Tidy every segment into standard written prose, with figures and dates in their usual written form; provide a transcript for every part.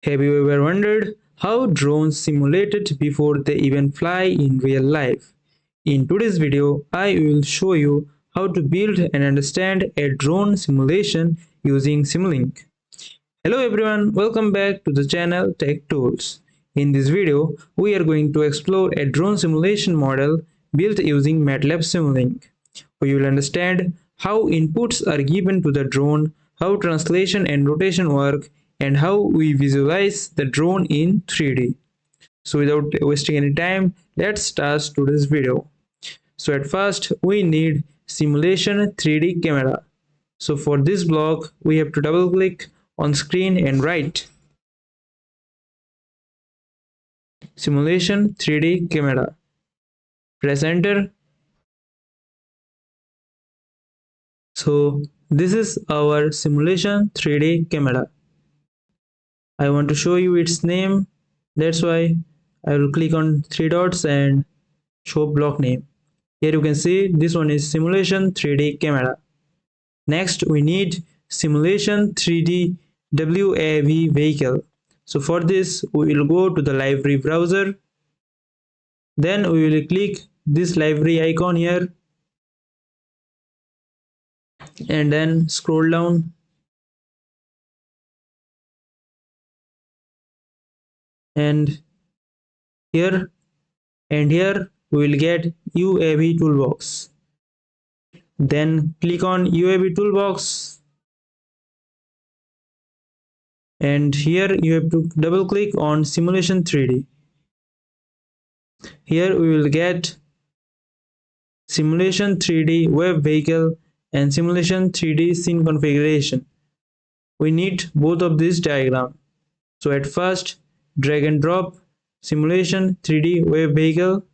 Have you ever wondered how drones simulated before they even fly in real life? In today's video, I will show you how to build and understand a drone simulation using Simulink. Hello everyone, welcome back to the channel Tech Tools. In this video, we are going to explore a drone simulation model built using MATLAB Simulink. We will understand how inputs are given to the drone, how translation and rotation work, and how we visualize the drone in 3D. So without wasting any time, let's start today's video. So at first, we need simulation 3D camera. So for this block, we have to double click on screen and write simulation 3D camera. Press enter. So this is our simulation 3D camera. I want to show you its name. That's why I will click on three dots and show block name. Here you can see this one is simulation 3D camera. Next we need simulation 3D WAV vehicle. So for this we will go to the library browser. Then we will click this library icon here and then scroll down and here we will get UAV toolbox. Then click on UAV toolbox and here you have to double click on simulation 3D. Here we will get simulation 3D web vehicle and simulation 3D scene configuration. We need both of these diagram. So at first drag and drop simulation 3D web vehicle.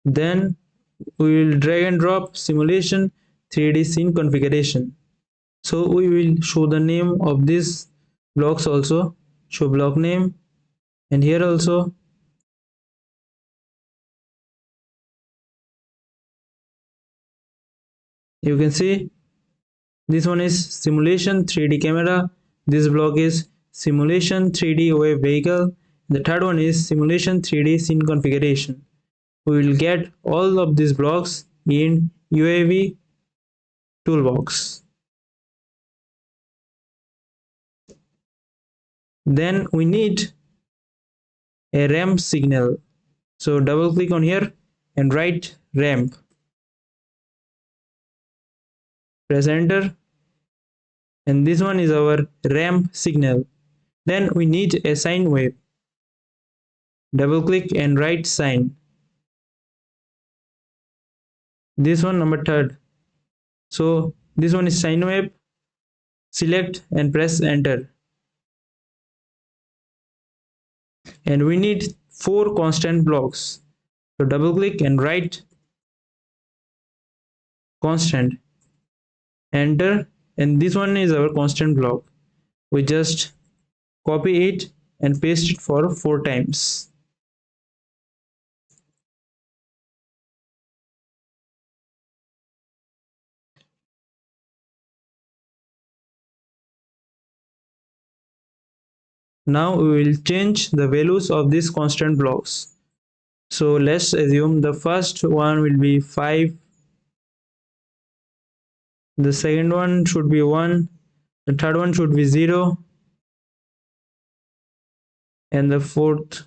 Then we will drag and drop simulation 3D scene configuration. So we will show the name of these blocks also. Show block name and here also. You can see this one is simulation 3D camera. This block is simulation 3D web vehicle. The third one is simulation 3D scene configuration. We will get all of these blocks in UAV toolbox. Then we need a ramp signal. So double click on here and write ramp. Press enter. And this one is our ramp signal. Then we need a sine wave. Double click and write sine. This one number third. So this one is sine wave. Select and press enter. And we need 4 constant blocks. So double click and write constant. Enter. And this one is our constant block. We just copy it and paste it for 4 times. Now we will change the values of these constant blocks. So let's assume the first one will be 5. The second one should be 1. The third one should be 0. And the fourth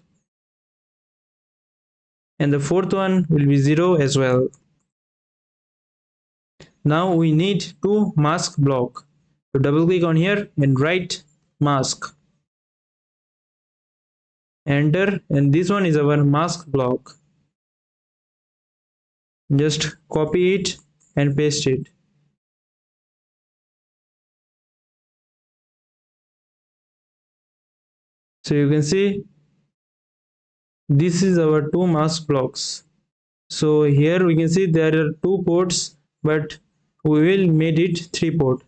one will be 0 as well. Now we need 2 mask block. So double click on here and write mask. Enter, and this one is our mask block. Just copy it and paste it. So you can see this is our 2 mask blocks. So here we can see there are 2 ports, but we will make it 3 port.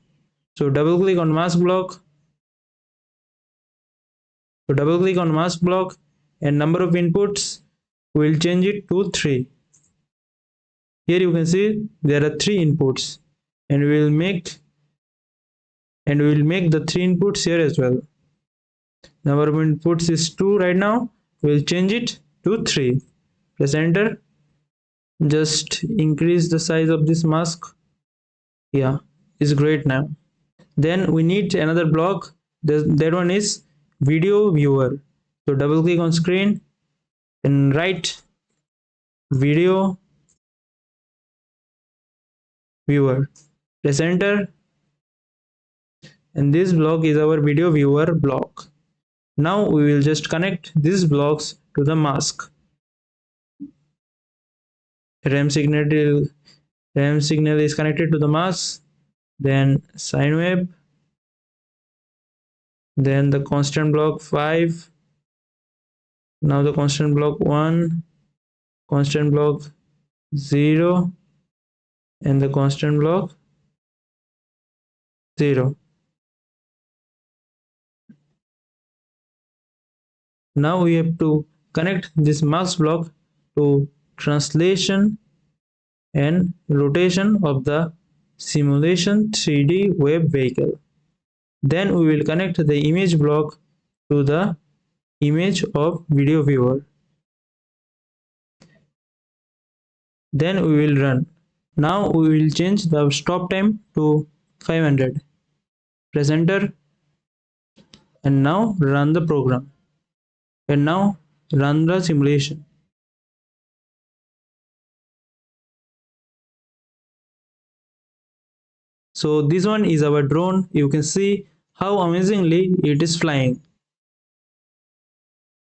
So double click on mask block. So double click on mask block and number of inputs we will change it to 3. Here you can see there are 3 inputs and we will make and we will make the 3 inputs here as well. Number of inputs is 2 right now. We'll change it to 3. Press enter. Just increase the size of this mask. Yeah, it's great now. Then we need another block. That one is video viewer. So double click on screen and write video viewer. Press enter, and this block is our video viewer block. Now we will just connect these blocks to the mask. RAM signal is connected to the mask, then sine wave, then the constant block 5, now the constant block 1, constant block 0, and the constant block 0. Now we have to connect this mask block to translation and rotation of the simulation 3D web vehicle. Then we will connect the image block to the image of video viewer. Then we will run. Now we will change the stop time to 500. Press enter, and now run the program. And now run the simulation. So this one is our drone. You can see how amazingly it is flying.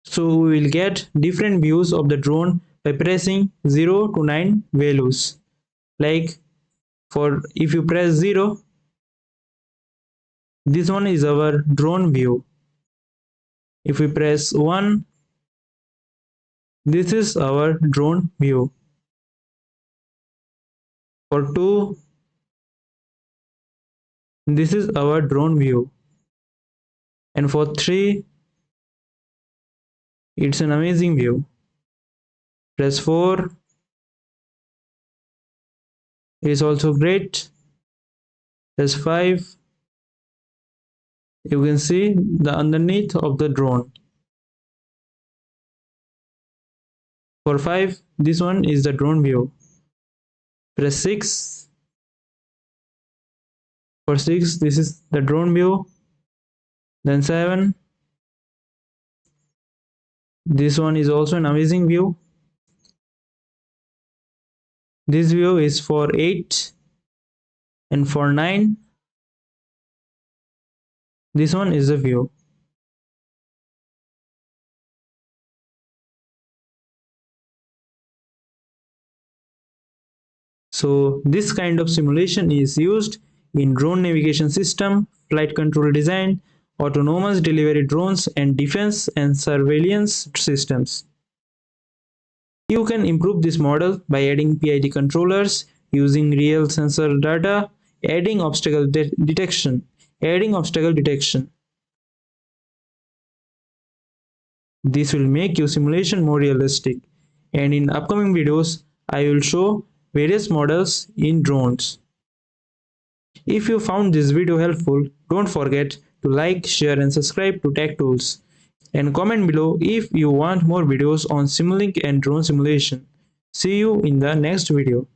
So we will get different views of the drone by pressing 0 to 9 values. Like if you press 0, this one is our drone view. If we press 1, this is our drone view. For 2, this is our drone view. And for 3, it's an amazing view. Press 4, is also great. Press 5, you can see the underneath of the drone. For 5, this one is the drone view. Press 6. For 6, this is the drone view. Then 7. This one is also an amazing view. This view is for 8. And for 9, this one is the view. So this kind of simulation is used in drone navigation system, flight control design, autonomous delivery drones, and defense and surveillance systems. You can improve this model by adding PID controllers, using real sensor data, adding obstacle detection. This will make your simulation more realistic, and in upcoming videos I will show various models in drones. If you found this video helpful, don't forget to like, share and subscribe to Tech Tools, and comment below if you want more videos on Simulink and drone simulation. See you in the next video.